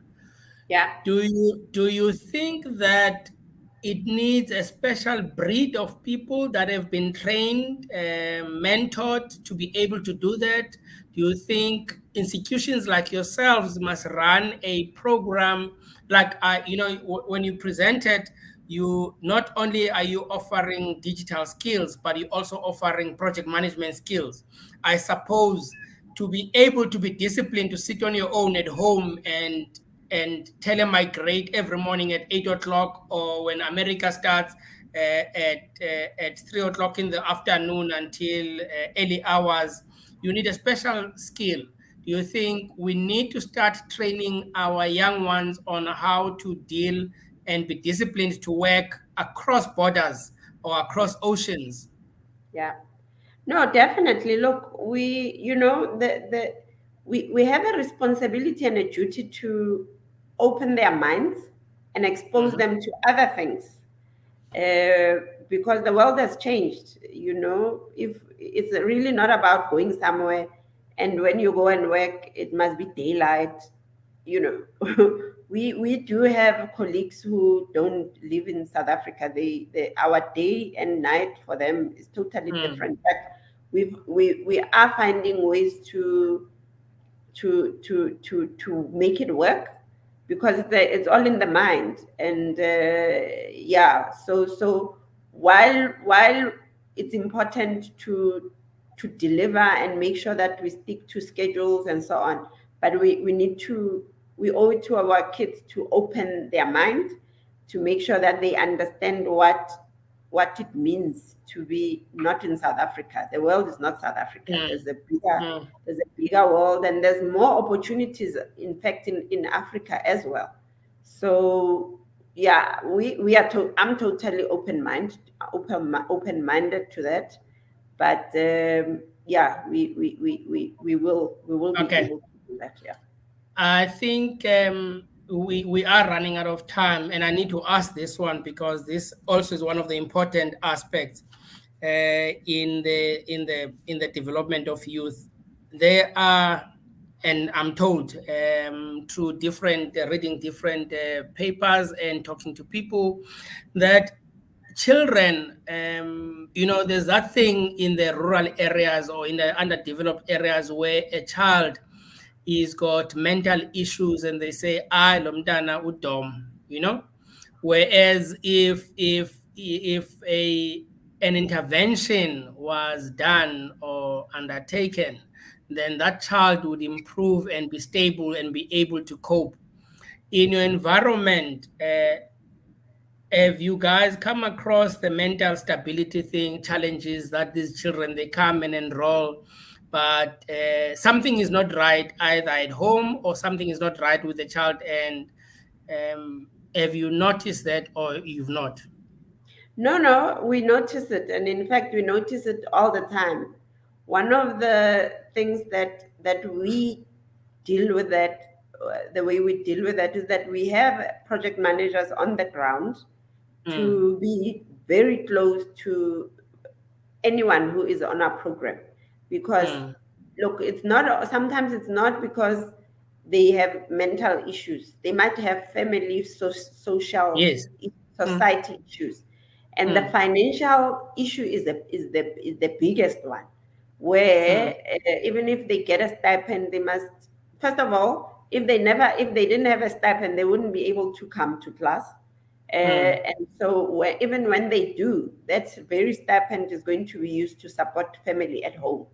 Yeah. Do you think that it needs a special breed of people that have been trained, mentored to be able to do that? Do you think institutions like yourselves must run a program like, when you presented, you not only are you offering digital skills, but you're also offering project management skills. I suppose to be able to be disciplined to sit on your own at home and telemigrate every morning at 8 o'clock, or when America starts, at 3 o'clock in the afternoon until early hours, you need a special skill. Do you think we need to start training our young ones on how to deal and be disciplined to work across borders or across oceans? Yeah. No, definitely. Look, we have a responsibility and a duty to open their minds and expose Mhm. them to other things, because the world has changed. You know, if it's really not about going somewhere, and when you go and work, it must be daylight. You know, we do have colleagues who don't live in South Africa. They our day and night for them is totally Mm. different. But we are finding ways to make it work, because it's all in the mind. And yeah, so while it's important to deliver and make sure that we stick to schedules and so on, but we need to, we owe it to our kids to open their mind, to make sure that they understand what it means to be not in South Africa. The world is not South Africa. Mm. Mm. There's a bigger world, and there's more opportunities, in fact, in Africa as well. So yeah, I'm totally open minded to that. But yeah, we will be Okay. able to do that. Yeah. I think we are running out of time, and I need to ask this one because this also is one of the important aspects in the development of youth. There are, and I'm told through different reading different papers and talking to people, that children, there's that thing in the rural areas or in the underdeveloped areas where a child is got mental issues and they say, I lomntana udom, whereas if an intervention was done or undertaken, then that child would improve and be stable and be able to cope in your environment. Have you guys come across the mental stability thing challenges that these children they come and enroll, but something is not right either at home or something is not right with the child? And have you noticed that or you've not? No, no, we notice it, and in fact, we notice it all the time. One of the things that we deal with that, the way we deal with that, is that we have project managers on the ground Mm, to be very close to anyone who is on our program. Because mm, look, it's not, sometimes it's not because they have mental issues. They might have family, social, yes. Mm, society issues, and the mm, financial issue is the biggest one, mm, where even if they get a stipend, they must, first of all, if they didn't have a stipend, they wouldn't be able to come to class. mm, And so even when they do, that very stipend is going to be used to support family at home.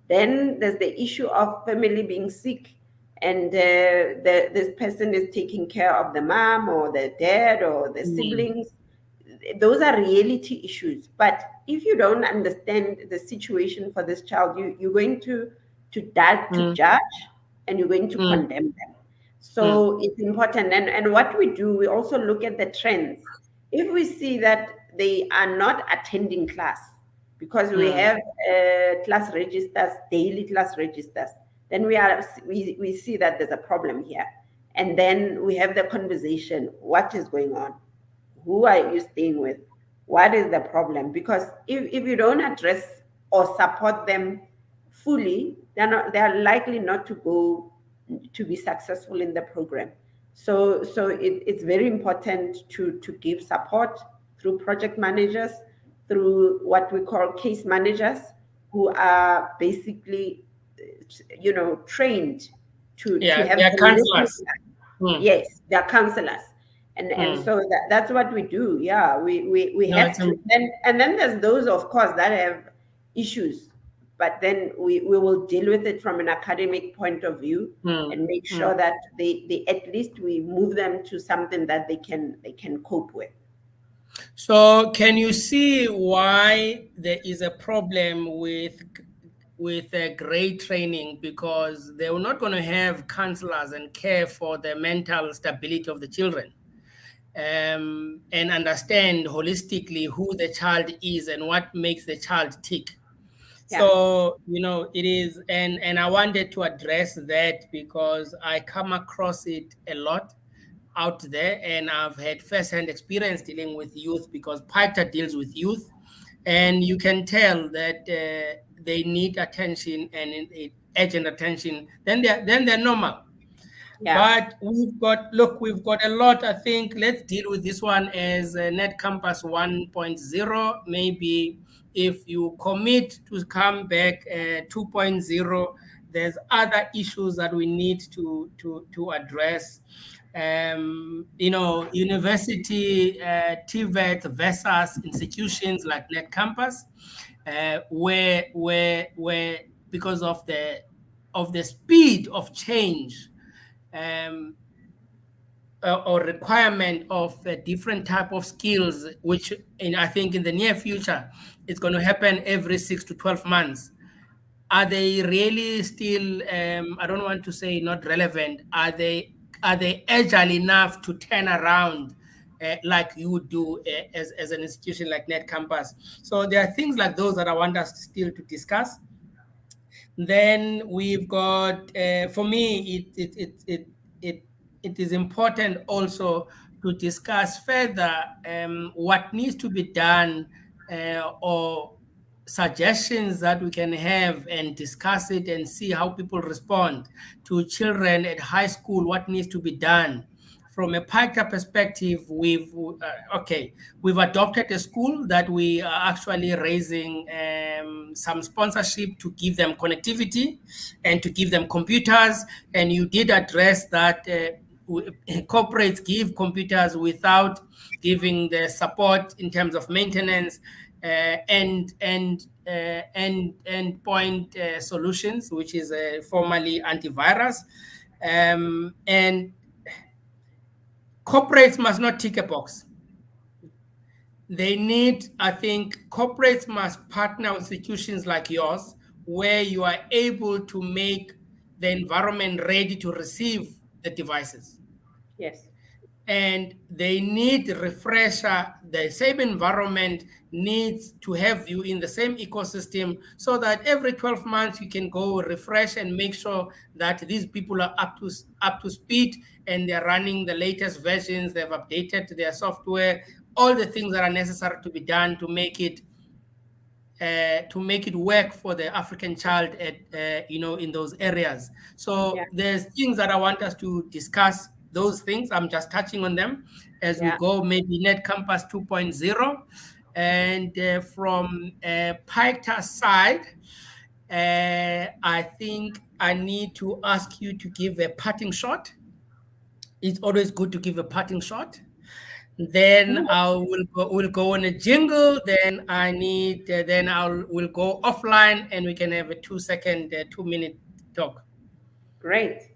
Then there's the issue of family being sick, and this person is taking care of the mom or the dad or the mm, siblings. Those are reality issues. But if you don't understand the situation for this child, you're going to mm, judge, and you're going to mm, condemn them. mm, So it's important. And what we do, we also look at the trends. If we see that they are not attending class, because we mm, have class registers, daily class registers, then we see that there's a problem here. And then we have the conversation: what is going on? Who are you staying with? What is the problem? Because if you don't address or support them fully, they're likely not to go to be successful in the program. So it's very important to give support through project managers, through what we call case managers, who are basically trained to yeah, have they're holistic. counselors. Mm, Yes, they're counselors. And mm. so that's what we do. Yeah, we No, have to. And then there's those, of course, that have issues, but then we will deal with it from an academic point of view, mm, and make mm. sure that they at least we move them to something that they can cope with. So, can you see why there is a problem with great training, because they were not going to have counselors and care for the mental stability of the children, and understand holistically who the child is and what makes the child tick. Yeah. So it is, and I wanted to address that because I come across it a lot out there, and I've had first-hand experience dealing with youth because PICTA deals with youth, and you can tell that they need attention and urgent attention. Then they're normal. Yeah. But we've got a lot. I think let's deal with this one as Net Campus 1.0. Maybe if you commit to come back 2.0, there's other issues that we need to address. University TVET versus institutions like Net Campus, where because of the speed of change, um, or requirement of a different type of skills, which I think in the near future it's going to happen every 6 to 12 months. Are they really still? I don't want to say not relevant. Are they agile enough to turn around? Like you would do as an institution like Net Campus. So there are things like those that I want us still to discuss. Then we've got, for me, it it is important also to discuss further what needs to be done, or suggestions that we can have and discuss it and see how people respond to children at high school, what needs to be done. From a PICA perspective, we've adopted a school that we are actually raising some sponsorship to give them connectivity and to give them computers. And you did address that corporates give computers without giving the support in terms of maintenance, endpoint solutions, which is formerly antivirus. And corporates must not tick a box. They need, I think, corporates must partner with institutions like yours, where you are able to make the environment ready to receive the devices. Yes. And they need refresher. The same environment needs to have you in the same ecosystem, so that every 12 months you can go refresh and make sure that these people are up to speed, and they're running the latest versions. They've updated their software, all the things that are necessary to be done to make it work for the African child at in those areas. So Yeah. there's things that I want us to discuss. Those things I'm just touching on them as we Yeah. go. Maybe Net Campus 2.0, and from PICTA side, I think I need to ask you to give a parting shot. It's always good to give a parting shot. Then No, will go on a jingle. Then we'll go offline, and we can have a 2 second, 2 minute talk. great.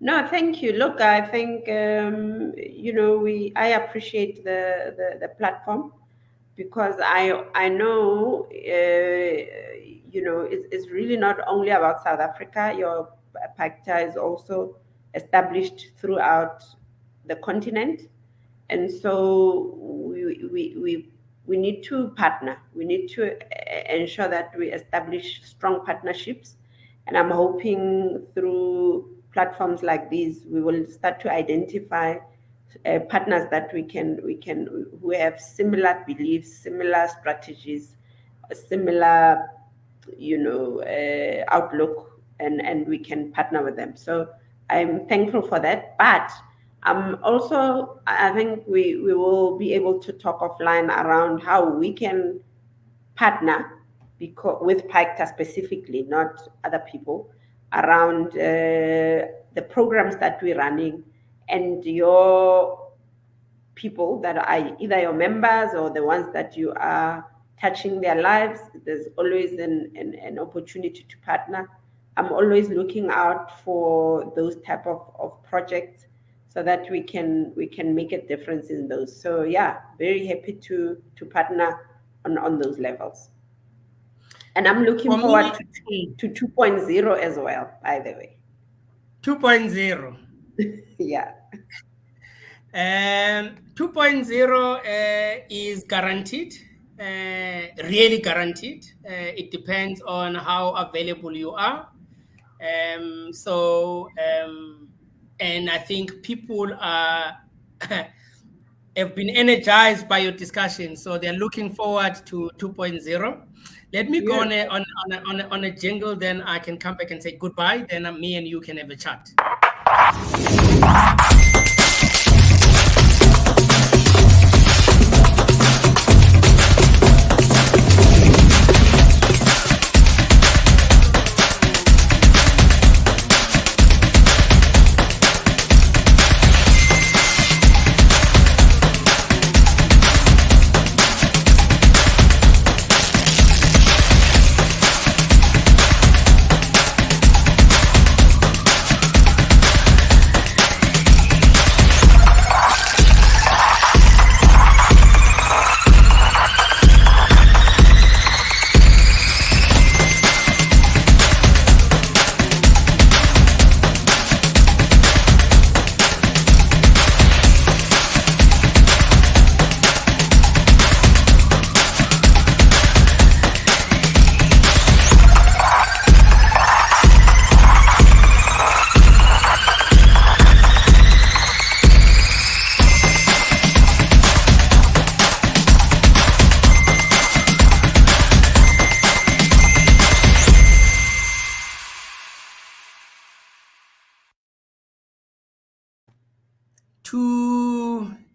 No, thank you. Look, I think I appreciate the platform, because I know it's really not only about South Africa. Your PACTA is also established throughout the continent, and so we need to partner. We need to ensure that we establish strong partnerships, and I'm hoping through platforms like these we will start to identify partners that we can who have similar beliefs, similar strategies, a similar outlook, and we can partner with them. So I'm thankful for that. But also, I think we will be able to talk offline around how we can partner, because with PICTA specifically, not other people, around the programs that we're running, and your people that are either your members or the ones that you are touching their lives. There's always an opportunity to partner. I'm always looking out for those type of projects, so that we can make a difference in those. So yeah, very happy to partner on those levels. And I'm looking For forward me, to 2.0 as well, by the way. 2.0. Yeah. 2.0 is guaranteed, really guaranteed. It depends on how available you are. And I think people are have been energized by your discussion, so they're looking forward to 2.0. Let me go on Beautiful. a jingle, then I can come back and say goodbye. Then me and you can have a chat.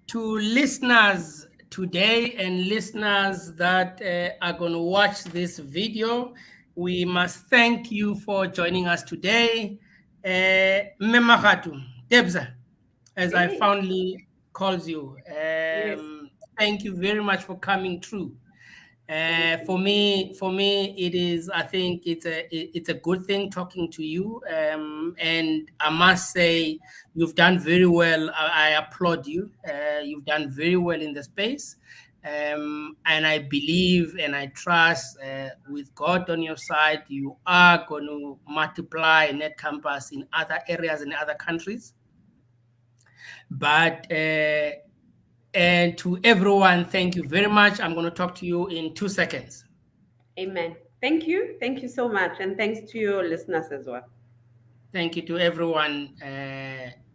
To listeners today and listeners that are going to watch this video, we must thank you for joining us today. Memahatu, Debza, as I Hey, fondly calls you. yes, Thank you very much for coming through. thank you. For me, it is. I think it's a good thing talking to you. And I must say, you've done very well. I applaud you. You've done very well in the space. And I believe and I trust, with God on your side, you are going to multiply Net Campus in other areas in other countries. But and to everyone, thank you very much. I'm going to talk to you in 2 seconds. Amen. Thank you. Thank you so much. And thanks to your listeners as well. Thank you to everyone.